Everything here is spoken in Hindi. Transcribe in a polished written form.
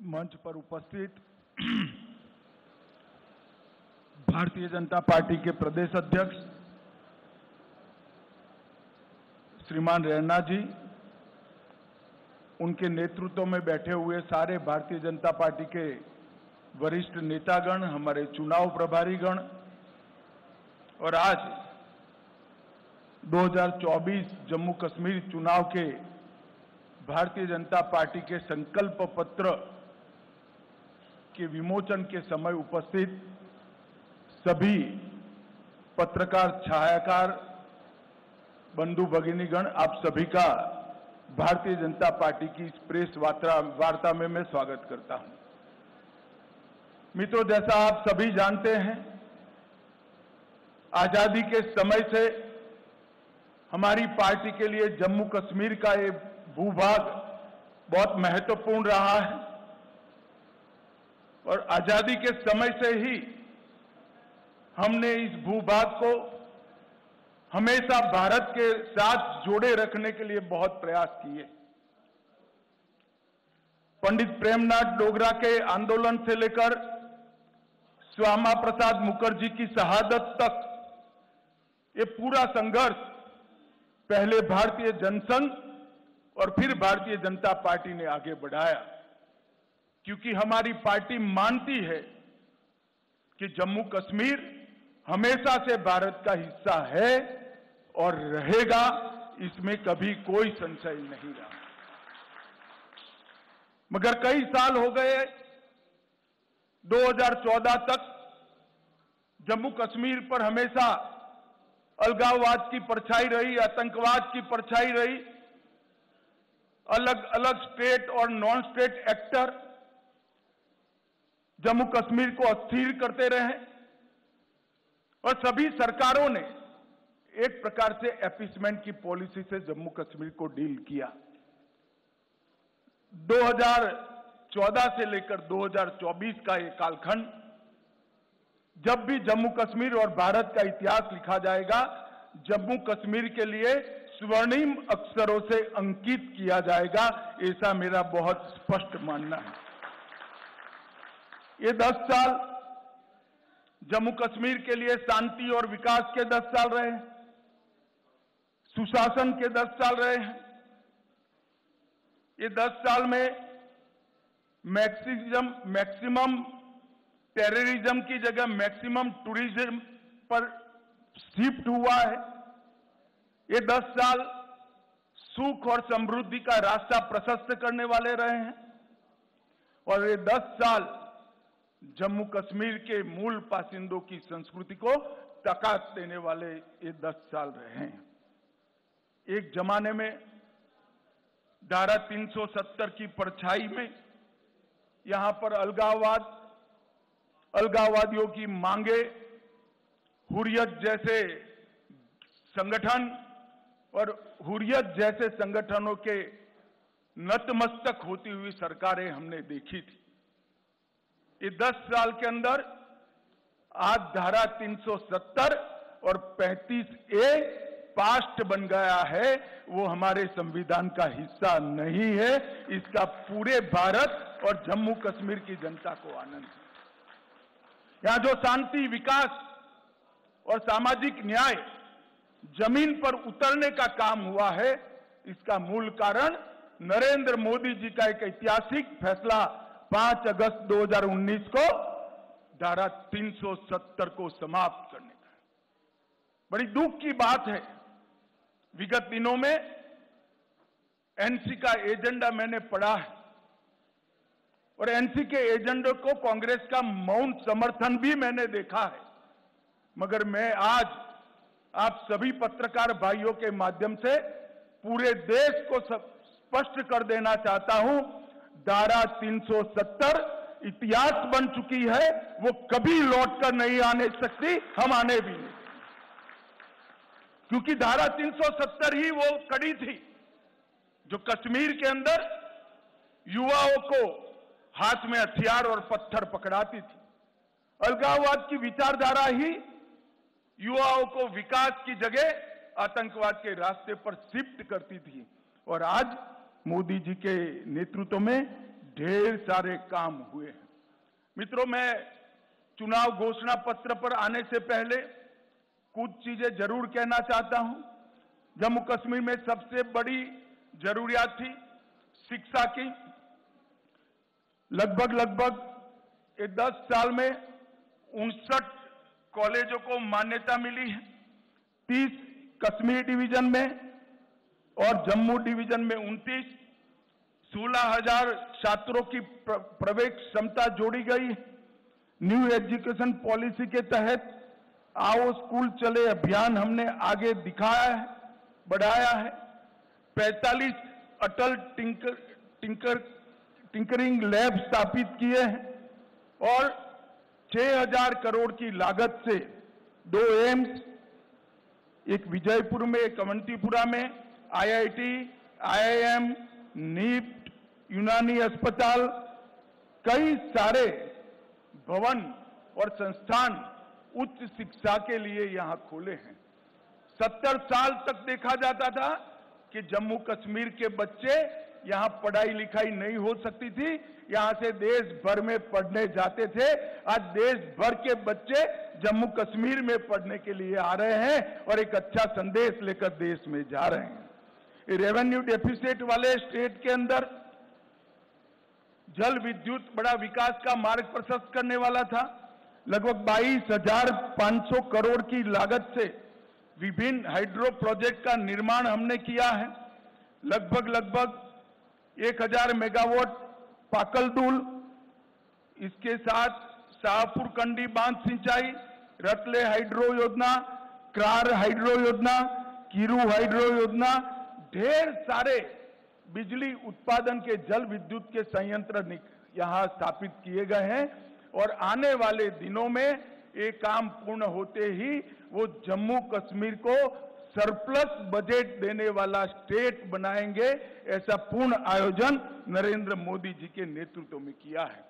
मंच पर उपस्थित भारतीय जनता पार्टी के प्रदेश अध्यक्ष श्रीमान रैना जी, उनके नेतृत्व में बैठे हुए सारे भारतीय जनता पार्टी के वरिष्ठ नेतागण, हमारे चुनाव प्रभारीगण और आज 2024 जम्मू कश्मीर चुनाव के भारतीय जनता पार्टी के संकल्प पत्र के विमोचन के समय उपस्थित सभी पत्रकार, छायाकार, बंधु भगिनीगण, आप सभी का भारतीय जनता पार्टी की इस प्रेस वार्ता में मैं स्वागत करता हूं। मित्रों, जैसा आप सभी जानते हैं, आजादी के समय से हमारी पार्टी के लिए जम्मू कश्मीर का ये भूभाग बहुत महत्वपूर्ण रहा है और आजादी के समय से ही हमने इस भूभाग को हमेशा भारत के साथ जोड़े रखने के लिए बहुत प्रयास किए। पंडित प्रेमनाथ डोगरा के आंदोलन से लेकर श्यामा प्रसाद मुखर्जी की शहादत तक ये पूरा संघर्ष पहले भारतीय जनसंघ और फिर भारतीय जनता पार्टी ने आगे बढ़ाया, क्योंकि हमारी पार्टी मानती है कि जम्मू कश्मीर हमेशा से भारत का हिस्सा है और रहेगा, इसमें कभी कोई संशय नहीं रहा। मगर कई साल हो गए, 2014 तक जम्मू कश्मीर पर हमेशा अलगाववाद की परछाई रही, आतंकवाद की परछाई रही। अलग अलग स्टेट और non state actor Jammu Kashmir को अस्थिर करते रहे और सभी सरकारों ने एक प्रकार से अपीसमेंट की पॉलिसी से जम्मू कश्मीर को डील किया। 2014 से लेकर 2024 का ये कालखंड, जब भी जम्मू कश्मीर और भारत का इतिहास लिखा जाएगा, जम्मू कश्मीर के लिए स्वर्णिम अक्षरों से अंकित किया जाएगा, ऐसा मेरा बहुत स्पष्ट मानना है। ये 10 साल जम्मू कश्मीर के लिए शांति और विकास के 10 साल रहे हैं, सुशासन के 10 साल रहे हैं। ये 10 साल में मैक्सिमम टेररिज्म की जगह मैक्सिमम टूरिज्म पर शिफ्ट हुआ है। ये 10 साल सुख और समृद्धि का रास्ता प्रशस्त करने वाले रहे हैं और ये 10 साल जम्मू कश्मीर के मूल बासिंदों की संस्कृति को ताकत देने वाले ये 10 साल रहे हैं। एक जमाने में धारा 370 की परछाई में यहां पर अलगाववादियों की मांगे, हुर्रियत जैसे संगठन और हुर्रियत जैसे संगठनों के नतमस्तक होती हुई सरकारें हमने देखी थी। ये 10 साल के अंदर आज धारा 370 और 35A पास्ट बन गया है, वो हमारे संविधान का हिस्सा नहीं है। इसका पूरे भारत और जम्मू कश्मीर की जनता को आनंद है। यहां जो शांति, विकास और सामाजिक न्याय जमीन पर उतरने का काम हुआ है, इसका मूल कारण नरेंद्र मोदी जी का एक ऐतिहासिक फैसला 5 अगस्त 2019 को धारा 370 को समाप्त करने का। बड़ी दुख की बात है, विगत दिनों में एनसी का एजेंडा मैंने पढ़ा है और एनसी के एजेंडे को कांग्रेस का मौन समर्थन भी मैंने देखा है। मगर मैं आज आप सभी पत्रकार भाइयों के माध्यम से पूरे देश को स्पष्ट कर देना चाहता हूं, धारा 370 इतिहास बन चुकी है, वो कभी लौटकर नहीं आने सकती, हम आने भी नहीं, क्योंकि धारा 370 ही वो कड़ी थी जो कश्मीर के अंदर युवाओं को हाथ में हथियार और पत्थर पकड़ाती थी। अलगाववाद की विचारधारा ही युवाओं को विकास की जगह आतंकवाद के रास्ते पर शिफ्ट करती थी और आज मोदी जी के नेतृत्व में ढेर सारे काम हुए हैं। मित्रों, मैं चुनाव घोषणा पत्र पर आने से पहले कुछ चीजें जरूर कहना चाहता हूं। जम्मू कश्मीर में सबसे बड़ी जरूरियात थी शिक्षा की। लगभग ये 10 साल में 59 कॉलेजों को मान्यता मिली है। 30 कश्मीर डिवीजन में और जम्मू डिवीजन में 29, 16,000 छात्रों की प्रवेश क्षमता जोड़ी गई है। न्यू एजुकेशन पॉलिसी के तहत आओ स्कूल चले अभियान हमने आगे दिखाया है, बढ़ाया है। 45 अटल टिंकरिंग लैब स्थापित किए हैं और 6,000 करोड़ की लागत से 2 एम्स, एक विजयपुर में, एक अवंतीपुरा में, IIT, IIM, नीट, यूनानी अस्पताल, कई सारे भवन और संस्थान उच्च शिक्षा के लिए यहां खोले हैं। 70 साल तक देखा जाता था कि जम्मू कश्मीर के बच्चे यहां पढ़ाई लिखाई नहीं हो सकती थी, यहां से देश भर में पढ़ने जाते थे। आज देश भर के बच्चे जम्मू कश्मीर में पढ़ने के लिए आ रहे हैं और एक अच्छा संदेश लेकर देश में जा रहे हैं। रेवेन्यू डेफिसिट वाले स्टेट के अंदर जल विद्युत बड़ा विकास का मार्ग प्रशस्त करने वाला था। लगभग 22,500 करोड़ की लागत से विभिन्न हाइड्रो प्रोजेक्ट का निर्माण हमने किया है। लगभग 1,000 मेगावाट पाकलदुल, इसके साथ शाहपुर कंडी बांध सिंचाई, रतले हाइड्रो योजना, क्रार हाइड्रो योजना, कीरू हाइड्रो योजना, ढेर सारे बिजली उत्पादन के जल विद्युत के संयंत्र यहां स्थापित किए गए हैं और आने वाले दिनों में ये काम पूर्ण होते ही वो जम्मू कश्मीर को सरप्लस बजट देने वाला स्टेट बनाएंगे। ऐसा पूर्ण आयोजन नरेंद्र मोदी जी के नेतृत्व में किया है।